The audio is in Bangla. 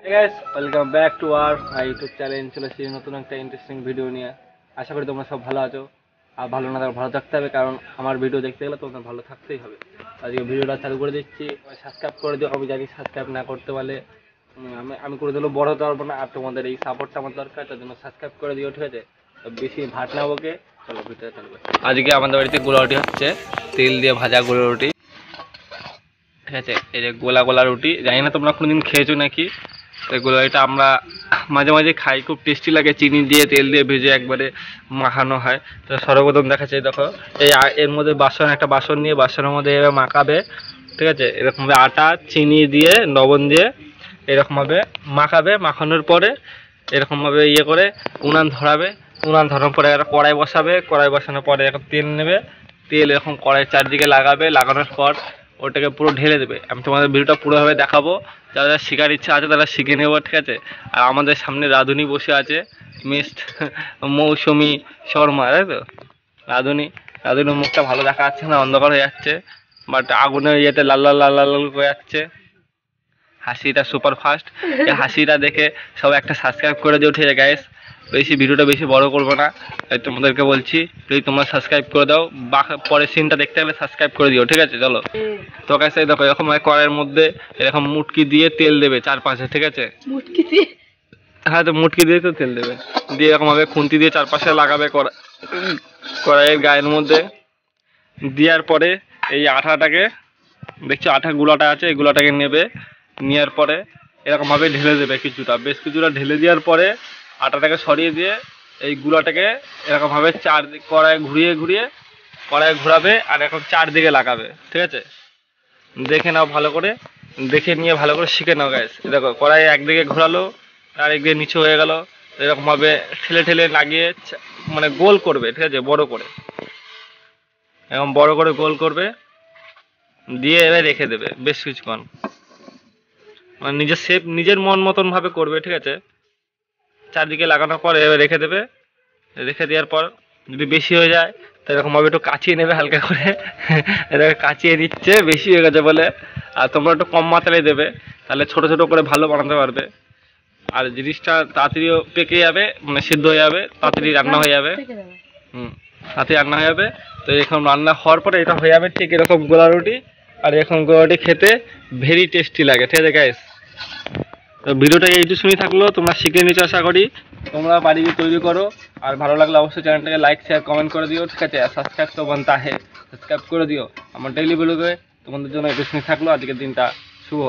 Hey guys, welcome back to our YouTube channel. চলে এসেছি নতুন একটা ইন্টারেস্টিং ভিডিও নিয়ে। আশা করি তোমরা সব ভালো আছো আর ভালো না থাকলে ভালো থাকতে হবে, কারণ আমার ভিডিও দেখতে গেলে তোমাদের ভালো থাকতেই হবে। আজকে ভিডিওটা চালু করে দিচ্ছি, সাবস্ক্রাইব করে দিও। আমি জানি সাবস্ক্রাইব না করতে পারলে আমি করে দিলেও বড় হতে পারবো না, আর তোমাদের এই সাপোর্টটা আমার দরকার, তার জন্য সাবস্ক্রাইব করে দিও, ঠিক আছে? তো বেশি ভাট না বকে চলো ভিডিওটা চালু করি। আজকে আমাদের বাড়িতে গোলা রুটি হচ্ছে, তেল দিয়ে ভাজা গোলা রুটি, ঠিক আছে? এই যে গোলা গোলা রুটি, জানি না তোমরা কোনোদিন খেয়েছো নাকি। এগুলো এটা আমরা মাঝে মাঝে খাই, খুব টেস্টি লাগে। চিনি দিয়ে তেল দিয়ে ভেজে একবারে মাখানো হয়। তো সর্বপ্রথম দেখাচ্ছে, দেখো এই এর মধ্যে একটা বাসন নিয়ে বাসনের মধ্যে এভাবে মাখাবে, ঠিক আছে? এরকমভাবে আটা চিনি দিয়ে লবণ দিয়ে এরকমভাবে মাখাবে। মাখানোর পরে এরকমভাবে ইয়ে করে উনান ধরাবে। উনান ধরানোর পরে একটা কড়াই বসাবে। কড়াই বসানোর পরে এখন তেল নেবে। তেল এরকম কড়াইয়ের চারদিকে লাগাবে। লাগানোর পর ওটাকে পুরো ঢেলে দেবে। আমি তোমাদের ভিডিওটা পুরোভাবে দেখাবো, যারা শেখার ইচ্ছা আছে তারা শিখে নেবো, ঠিক আছে? আর আমাদের সামনে রাঁধুনি বসে আছে, মিস্ট মৌসুমি শর্মা, তাই তো? রাঁধুনির মুখটা ভালো দেখা যাচ্ছে না, অন্ধকার হয়ে যাচ্ছে, বাট আগুনের ইয়েতে লাল লাল লাল লাল হয়ে যাচ্ছে। হাসিটা সুপার ফাস্ট। এই হাসিটা দেখে সবাই একটা সাবস্ক্রাইব করে দিও, ঠিক আছে গাইস? ভিডিওটা বেশি বড় করবো না, তাই তোমাদেরকে বলছি, যদি তোমরা সাবস্ক্রাইব করে দাও, পরের সিনটা দেখতে গেলে সাবস্ক্রাইব করে দিও, ঠিক আছে? চলো। তো গাইস এই দেখো, এরকম কড়াইয়ের মধ্যে এরকম মুটকি দিয়ে তেল দেবে চারপাশে, ঠিক আছে? মুটকি দিয়ে? হ্যাঁ, তো মুটকি দিয়ে তো তেল দেবে, দিয়ে এরকমভাবে খুন্তি দিয়ে চারপাশে লাগাবে কড়াইয়ের গায়ের মধ্যে। দেওয়ার পরে এই আঠাটাকে দেখছো, আঠা গুঁড়াটা আছে, এই গুঁড়াটাকে নেবে। নেওয়ার পরে এরকমভাবে ঢেলে দেবে কিছুটা, বেশ কিছুটা ঢেলে দেওয়ার পরে আটাটাকে সরিয়ে দিয়ে এই গুঁড়াটাকে এরকমভাবে কড়াই ঘুরিয়ে ঘুরিয়ে কড়াই ঘোরাবে, আর এখন চারদিকে লাগাবে, ঠিক আছে? দেখে নাও ভালো করে, দেখে নিয়ে ভালো করে শিখে নাও গাইস। দেখো কড়াই একদিকে ঘোরালো আর একদিকে নিচু হয়ে গেল, এরকমভাবে ঠেলে ঠেলে লাগিয়ে মানে গোল করবে, ঠিক আছে? বড় করে, এরকম বড় করে গোল করবে, দিয়ে এবার রেখে দেবে বেশ কিছুক্ষণ। মানে নিজের শেপ নিজের মন মতন ভাবে করবে, ঠিক আছে? চারদিকে লাগানোর পর এবার রেখে দেবে। রেখে দেওয়ার পর যদি বেশি হয়ে যায় তো এরকমভাবে একটু কাচিয়ে নেবে হালকা করে। এটাকে কাচিয়ে নিচ্ছে বেশি হয়ে গেছে বলে। আর তোমরা একটু কম মাত্রায় দেবে, তাহলে ছোট ছোট করে ভালো বানাতে পারবে। আর জিনিসটা তাড়াতাড়িও পেকে যাবে, মানে সিদ্ধ হয়ে যাবে, তাড়াতাড়ি রান্না হয়ে যাবে। তাড়াতাড়ি রান্না হয়ে যাবে। তো এরকম রান্না হওয়ার পরে এটা হয়ে যাবে ঠিক এরকম গোলা রুটি। আর এরকম গোলা রুটি খেতে ভেরি টেস্টি লাগে, ঠিক আছে গাইস? তো ভিডিওটা এইটুকুই থাকলো, তোমরা শিখে নিচ্ছ আশা করি। তোমরা বাড়িতে তৈরি করো, আর ভালো লাগলে অবশ্যই চ্যানেলটাকে লাইক শেয়ার কমেন্ট করে দিও, ঠিক আছে? আর সাবস্ক্রাইব তো বানতা হে, সাবস্ক্রাইব করে দিও। আমার ডেইলি ভিডিওতে তোমাদের জন্য এইটুকুই থাকলো। আজকের দিনটা শুভ হোক।